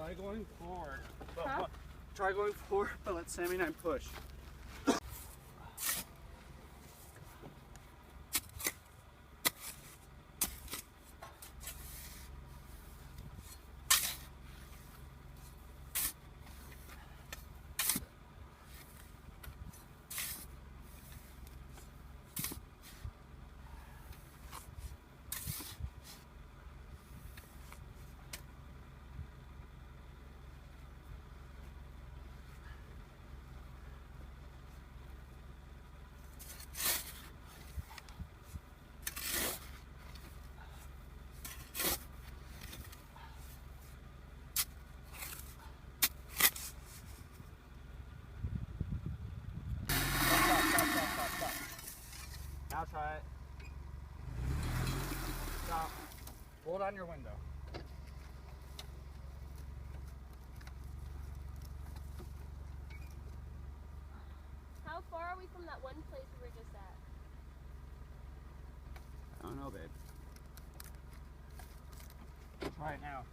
Try going forward. Huh? Try going forward, but let Sammy and I push. Stop. Now try it. Stop. Hold on your window. How far are we from that one place we were just at? I don't know, babe. Try it now.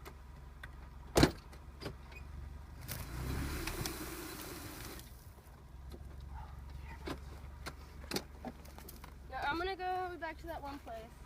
No, I'm gonna go back to that one place.